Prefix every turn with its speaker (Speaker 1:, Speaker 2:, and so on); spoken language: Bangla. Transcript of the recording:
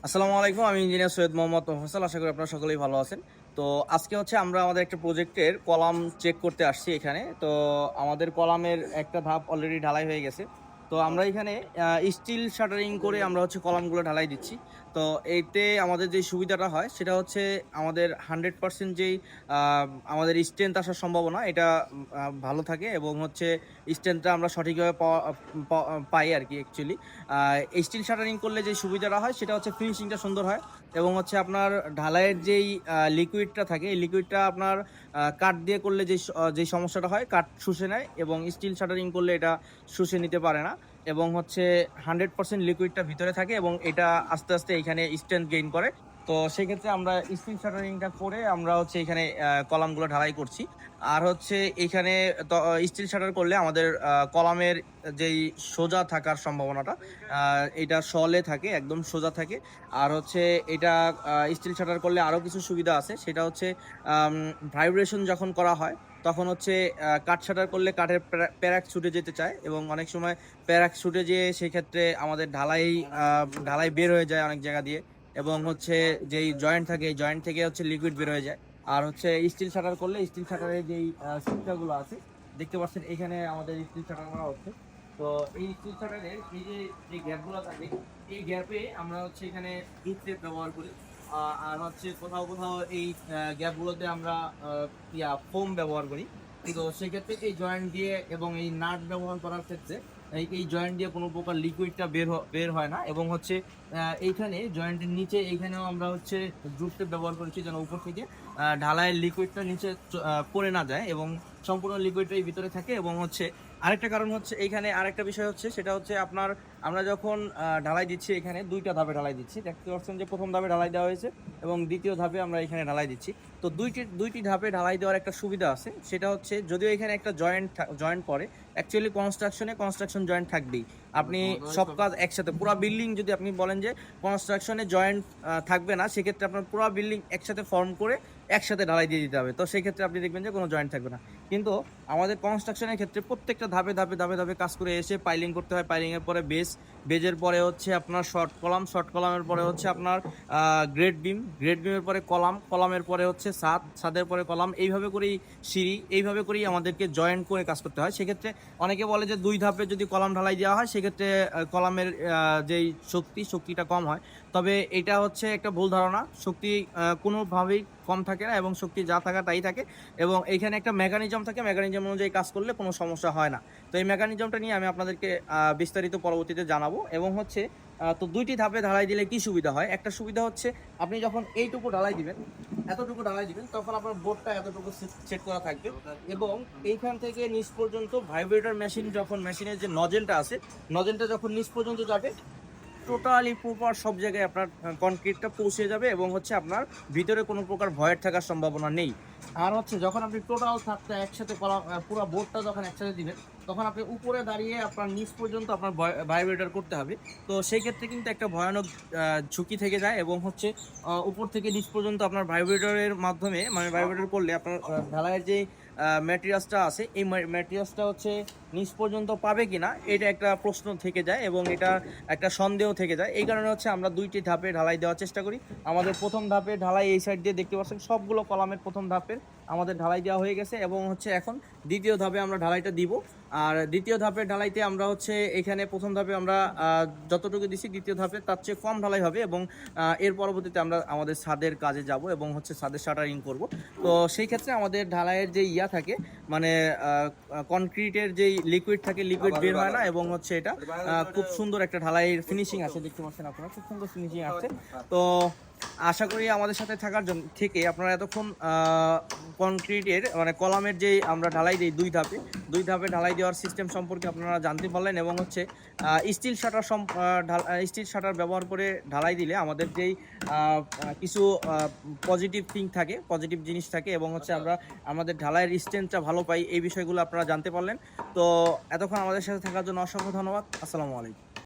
Speaker 1: আসসালামু আলাইকুম। আমি ইঞ্জিনিয়ার সৈয়দ মোহাম্মদ ফয়সাল। আশা করি আপনারা সকলেই ভালো আছেন। তো আজকে হচ্ছে আমরা আমাদের একটা প্রজেক্টের কলাম চেক করতে আসছি এখানে। তো আমাদের কলামের একটা ধাপ অলরেডি ঢালাই হয়ে গেছে। তো আমরা এখানে স্টিল শাটারিং করে আমরা হচ্ছে কলামগুলো ঢালাই দিচ্ছি। তো এতে আমাদের যে সুবিধাটা হয় সেটা হচ্ছে আমাদের 100% যেই আ আমাদের স্ট্রেংথ আসার সম্ভাবনা এটা ভালো থাকে এবং হচ্ছে স্ট্রেংথটা আমরা সঠিকভাবে পাই আরকি অ্যাকচুয়ালি। স্টিল শাটারিং করলে যে সুবিধাটা হয় সেটা হচ্ছে ফিনিশিংটা সুন্দর হয় এবং হচ্ছে আপনার ঢালাইয়ের যেই লিকুইডটা থাকে এই লিকুইডটা আপনার কাঠ দিয়ে করলে যেই সমস্যাটা হয় কাঠ শুষে নেয় এবং স্টিল শাটারিং করলে এটা শুষে নিতে পারে না এবং হচ্ছে 100% লিকুইডটা ভিতরে থাকে এবং এটা আস্তে আস্তে এখানে স্ট্রেংথ গেইন করে। তো সেক্ষেত্রে আমরা স্টিল শাটারিংটা করে আমরা হচ্ছে এখানে কলামগুলো ঢালাই করছি। আর হচ্ছে এখানে স্টিল শাটার করলে আমাদের কলামের যেই সোজা থাকার সম্ভাবনাটা এটা সলে থাকে, একদম সোজা থাকে। আর হচ্ছে এটা স্টিল শাটার করলে আরও কিছু সুবিধা আছে, সেটা হচ্ছে ভাইব্রেশন যখন করা হয় তখন হচ্ছে কাঠ শাটার করলে কাঠের প্যারাক ছুটে যেতে চায় এবং অনেক সময় প্যারাক ছুটে যেয়ে সেক্ষেত্রে আমাদের ঢালাই বের হয়ে যায় অনেক জায়গা দিয়ে এবং হচ্ছে যেই জয়েন্ট থাকে এই জয়েন্ট থেকে হচ্ছে লিকুইড বের হয়ে যায়। আর হচ্ছে স্টিল শাটার করলে স্টিল শাটারের যেই সুবিধাগুলো আছে দেখতে পাচ্ছেন এখানে আমাদের স্টিল শাটার করা হচ্ছে। তো এই স্টিল শাটারের এই যে গ্যাপগুলো থাকে এই গ্যাপে আমরা হচ্ছে এখানে হিট টেপ ব্যবহার করি। আর হচ্ছে কোথাও কোথাও এই গ্যাপগুলোতে আমরা ফোম ব্যবহার করি। তো সেক্ষেত্রে এই জয়েন্ট দিয়ে এবং এই নাট ব্যবহার করার ক্ষেত্রে এই জয়েন্ট দিয়ে কোনো প্রকার লিকুইডটা বের হয় না এবং হচ্ছে এইখানে জয়েন্টের নিচে এইখানেও আমরা হচ্ছে জুট টেপ ব্যবহার করেছি যেন উপর থেকে ঢালাইয়ের লিকুইডটা নিচে পড়ে না যায় এবং সম্পূর্ণ লিকুইডটাই ভিতরে থাকে এবং হচ্ছে আরেকটা কারণ হচ্ছে এইখানে আরেকটা বিষয় হচ্ছে সেটা হচ্ছে আমরা যখন ঢালাই দিচ্ছি এখানে দুইটা ধাপে ঢালাই দিচ্ছি, দেখতে পাচ্ছেন যে প্রথম ধাপে ঢালাই দেওয়া হয়েছে এবং দ্বিতীয় ধাপে আমরা এখানে ঢালাই দিচ্ছি। তো দুইটি ধাপে ঢালাই দেওয়ার একটা সুবিধা আছে, সেটা হচ্ছে যদিও এখানে একটা জয়েন্ট পড়ে, অ্যাকচুয়ালি কনস্ট্রাকশন জয়েন্ট থাকবেই। আপনি সব কাজ একসাথে পুরো বিল্ডিং যদি আপনি বলেন যে কনস্ট্রাকশনে জয়েন্ট থাকবে না, সেক্ষেত্রে আপনার পুরো বিল্ডিং একসাথে ফর্ম করে একসাথে ঢালাই দিয়ে দিতে হবে। তো সেক্ষেত্রে আপনি দেখবেন যে কোনো জয়েন্ট থাকবে না। কিন্তু আমাদের কনস্ট্রাকশনের ক্ষেত্রে প্রত্যেকটা ধাপে ধাপে কাজ করে এসে পাইলিং করতে হয়। পাইলিংয়ের পরে বেজের পরে হচ্ছে আপনার শর্ট কলামের পরে হচ্ছে আপনার গ্রেড বিমের পরে কলামের পরে হচ্ছে ছাদের পরে কলাম, এইভাবে করেই সিঁড়ি, এইভাবে করেই আমাদেরকে জয়েন্ট করে কাজ করতে হয়। সেক্ষেত্রে অনেকে বলে যে দুই ধাপে যদি কলাম ঢালাই দেওয়া হয় সেক্ষেত্রে কলামের যেই শক্তিটা কম হয়। তবে এটা হচ্ছে একটা ভুল ধারণা। শক্তি কোনোভাবেই কম থাকে না এবং শক্তি যা থাকা তাই থাকে এবং এইখানে একটা মেকানিজম থাকে, মেকানিজম অনুযায়ী কাজ করলে কোনো সমস্যা হয় না। তো এই মেকানিজমটা নিয়ে আমি আপনাদেরকে বিস্তারিত পরবর্তীতে জানাবো এবং হচ্ছে তো দুইটি ধাপে ঢালাই দিলে কি সুবিধা হয়, একটা সুবিধা হচ্ছে আপনি যখন এতটুকু ঢালাই দিবেন তখন আপনার বোর্ডটা এতটুকু সেট করা থাকবে এবং এইখান থেকে নিচ পর্যন্ত ভাইব্রেটর মেশিনের যে নজেলটা আছে নজেলটা যখন নিচ পর্যন্ত যাবে টোটালি প্রপার সব জায়গায় আপনার কনক্রিটটা পৌঁছে যাবে এবং হচ্ছে আপনার ভিতরে কোনো প্রকার ভয়ের থাকার সম্ভাবনা নেই। আর হচ্ছে যখন আপনি টোটাল থাকতে একসাথে পুরো বোর্ডটা যখন একসাথে দিবেন তখন আপনি উপরে দাঁড়িয়ে আপনার নিচ পর্যন্ত আপনার ভাইব্রেটর করতে হবে। তো সেই ক্ষেত্রে কিন্তু একটা ভয়ানক ঝুঁকি থেকে যায় এবং হচ্ছে উপর থেকে নিচ পর্যন্ত আপনার ভাইব্রেটরের মাধ্যমে মানে ভাইব্রেটর করলে আপনার ঢালাইয়ের যে ম্যাটেরিয়ালসটা আছে এই ম্যাটেরিয়ালসটা হচ্ছে নিচ পর্যন্ত পাবে কিনা এটা একটা প্রশ্ন থেকে যায় এবং এটা একটা সন্দেহ থেকে যায়। এই কারণে হচ্ছে আমরা দুইটি ধাপে ঢালাই দেওয়ার চেষ্টা করি। আমাদের প্রথম ধাপে ঢালাই এই সাইড দিয়ে দেখতে পাচ্ছেন সবগুলো কলামের প্রথম ধাপের আমাদের ঢালাই দেওয়া হয়ে গেছে এবং হচ্ছে এখন দ্বিতীয় ধাপে আমরা ঢালাইটা দিব। আর দ্বিতীয় ধাপের ঢালাইতে আমরা হচ্ছে এখানে প্রথম ধাপে আমরা যতটুকু দিছি দ্বিতীয় ধাপে তার চেয়ে কম ঢালাই হবে এবং এর পরবর্তীতে আমরা আমাদের ছাদের কাজে যাব এবং হচ্ছে ছাদের শাটারিং করব। তো সেই ক্ষেত্রে আমাদের ঢালাইয়ের যে থাকে মানে কনক্রিটের যেই লিকুইড থাকে লিকুইড বের হয় না এবং হচ্ছে এটা খুব সুন্দর একটা ঢালাইয়ের ফিনিশিং আছে, দেখতে পাচ্ছেন আপনারা খুব সুন্দর ফিনিশিং আছে। তো আশা করি আমাদের সাথে থাকার জন্য থেকে আপনারা এতক্ষণ কনক্রিটের মানে কলামের যেই আমরা ঢালাই দিই দুই ধাপে ঢালাই দেওয়ার সিস্টেম সম্পর্কে আপনারা জানতে পারলেন এবং হচ্ছে স্টিল শাটার ব্যবহার করে ঢালাই দিলে আমাদের যেই কিছু পজিটিভ জিনিস থাকে এবং হচ্ছে আমরা আমাদের ঢালাইয়ের স্ট্রেংথটা ভালো পাই, এই বিষয়গুলো আপনারা জানতে পারলেন। তো এতক্ষণ আমাদের সাথে থাকার জন্য অসংখ্য ধন্যবাদ। আসসালামু আলাইকুম।